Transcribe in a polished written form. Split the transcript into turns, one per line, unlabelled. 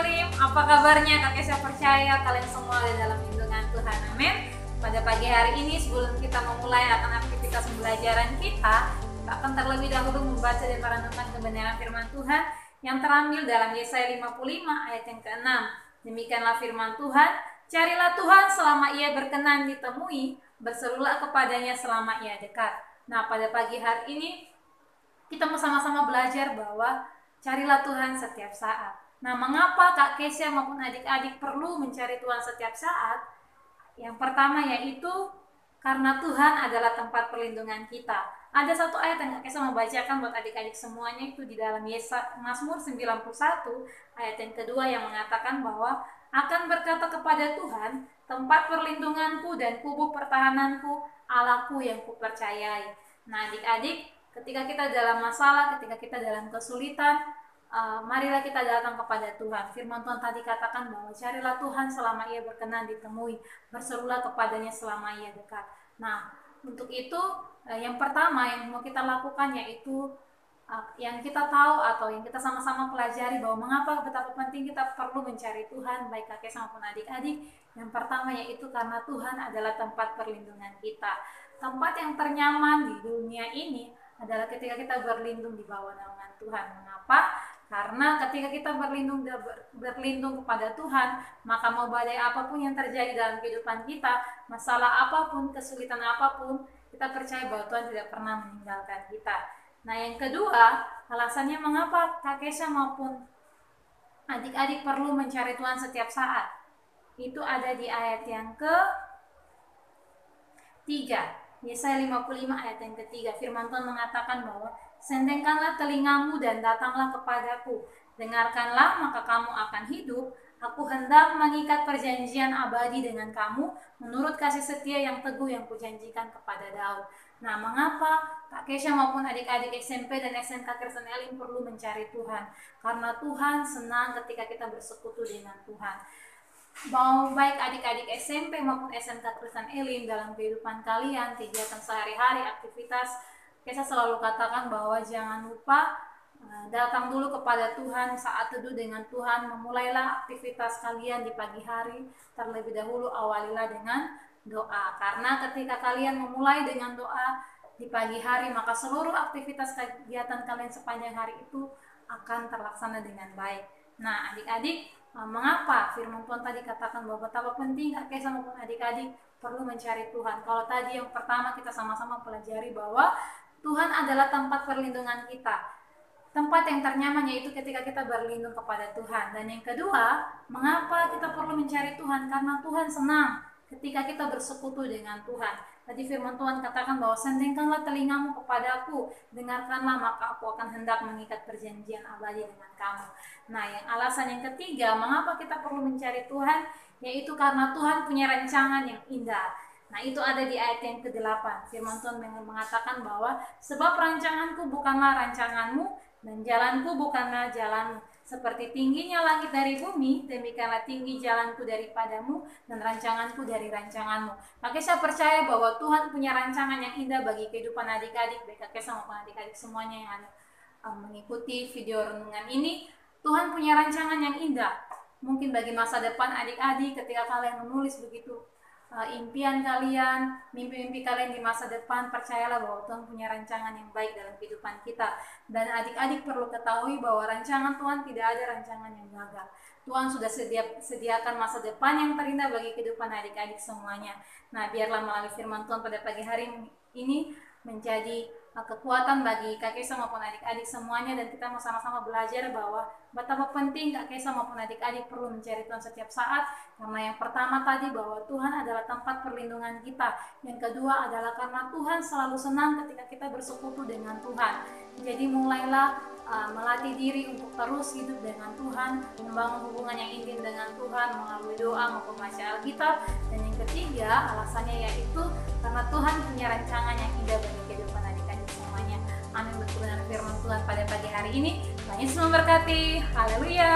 Elim, apa kabarnya? Kak Kesha percaya kalian semua ada dalam lindungan Tuhan, amin. Pada pagi hari ini sebelum kita memulai akan aktivitas pembelajaran kita akan terlebih dahulu membaca dan merenungkan kebenaran firman Tuhan yang terambil dalam Yesaya 55 ayat yang ke-6. Demikianlah firman Tuhan, carilah Tuhan selama ia berkenan ditemui, berserulah kepadanya selama ia dekat. Nah, pada pagi hari ini kita mau sama-sama belajar bahwa carilah Tuhan setiap saat. Nah, mengapa Kak Kesha maupun adik-adik perlu mencari Tuhan setiap saat? Yang pertama yaitu karena Tuhan adalah tempat perlindungan kita. Ada satu ayat yang Kak Kesha mau bacakan buat adik-adik semuanya, itu di dalam Mazmur 91 ayat yang kedua yang mengatakan bahwa akan berkata kepada Tuhan, tempat perlindunganku dan kubu pertahananku, Allahku yang kupercayai. Nah, adik-adik, ketika kita dalam masalah, ketika kita dalam kesulitan, marilah kita datang kepada Tuhan. Firman Tuhan tadi katakan bahwa carilah Tuhan selama ia berkenan ditemui, berserulah kepadanya selama ia dekat. Nah, untuk itu yang pertama yang mau kita lakukan yaitu yang kita tahu atau yang kita sama-sama pelajari bahwa mengapa betapa penting kita perlu mencari Tuhan, baik kakek maupun adik-adik. Yang pertama yaitu karena Tuhan adalah tempat perlindungan kita. Tempat yang ternyaman di dunia ini adalah ketika kita berlindung di bawah naungan Tuhan. Mengapa? Karena ketika kita berlindung kepada Tuhan, maka mau badai apapun yang terjadi dalam kehidupan kita, masalah apapun, kesulitan apapun, kita percaya bahwa Tuhan tidak pernah meninggalkan kita. Nah, yang kedua, alasannya mengapa Kak Kesha maupun adik-adik perlu mencari Tuhan setiap saat. Itu ada di ayat yang ke-3. Yesaya 55 ayat yang ke-3, firman Tuhan mengatakan bahwa sendengkanlah telingamu dan datanglah kepadaku, dengarkanlah maka kamu akan hidup. Aku hendak mengikat perjanjian abadi dengan kamu menurut kasih setia yang teguh yang kujanjikan kepada Daud. Nah, mengapa Kak Kesha maupun adik-adik SMP dan SMK Kristen Elim perlu mencari Tuhan? Karena Tuhan senang ketika kita bersekutu dengan Tuhan. Mau baik adik-adik SMP maupun SMK Kristen Elim dalam kehidupan kalian, kegiatan sehari-hari, aktivitas, Kesha selalu katakan bahwa jangan lupa datang dulu kepada Tuhan saat teduh dengan Tuhan. Memulailah aktivitas kalian di pagi hari, terlebih dahulu awalilah dengan doa. Karena ketika kalian memulai dengan doa di pagi hari, maka seluruh aktivitas kegiatan kalian sepanjang hari itu akan terlaksana dengan baik. Nah, adik-adik, mengapa firman Tuhan tadi katakan bahwa betapa penting Kak Kesha maupun adik-adik perlu mencari Tuhan? Kalau tadi yang pertama kita sama-sama pelajari bahwa Tuhan adalah tempat perlindungan kita, tempat yang ternyaman yaitu ketika kita berlindung kepada Tuhan. Dan yang kedua, mengapa kita perlu mencari Tuhan? Karena Tuhan senang ketika kita bersekutu dengan Tuhan. Tadi firman Tuhan katakan bahwa sendengkanlah telingamu kepadaku, dengarkanlah maka aku akan hendak mengikat perjanjian abadi dengan kamu. Nah, yang alasan yang ketiga, mengapa kita perlu mencari Tuhan? Yaitu karena Tuhan punya rancangan yang indah. Nah, itu ada di ayat yang ke-8. Firman Tuhan mengatakan bahwa sebab rancanganku bukanlah rancanganmu dan jalanku bukanlah jalanmu. Seperti tingginya langit dari bumi, demikianlah tinggi jalanku daripadamu dan rancanganku dari rancanganmu. Kak Kesha percaya bahwa Tuhan punya rancangan yang indah bagi kehidupan adik-adik, baik Kak Kesha maupun adik-adik semuanya yang ada mengikuti video renungan ini. Tuhan punya rancangan yang indah. Mungkin bagi masa depan adik-adik ketika kalian menulis begitu impian kalian, mimpi-mimpi kalian di masa depan, percayalah bahwa Tuhan punya rancangan yang baik dalam kehidupan kita. Dan adik-adik perlu ketahui bahwa rancangan Tuhan tidak ada rancangan yang gagal. Tuhan sudah sediakan masa depan yang terindah bagi kehidupan adik-adik semuanya. Nah, biarlah melalui firman Tuhan pada pagi hari ini menjadi kekuatan bagi Kak Kesha maupun adik-adik semuanya, dan kita mau sama-sama belajar bahwa betapa penting Kak Kesha maupun adik-adik perlu mencari Tuhan setiap saat. Karena yang pertama tadi bahwa Tuhan adalah tempat perlindungan kita. Yang kedua adalah karena Tuhan selalu senang ketika kita bersekutu dengan Tuhan. Jadi mulailah melatih diri untuk terus hidup dengan Tuhan, membangun hubungan yang intim dengan Tuhan melalui doa maupun baca Alkitab. Dan yang ketiga alasannya yaitu karena Tuhan punya rancangan yang indah bagi kehidupan adik-adik semuanya. Amin. Berkenan firman Tuhan pada pagi hari ini. Tuhan Yesus memberkati. Haleluya.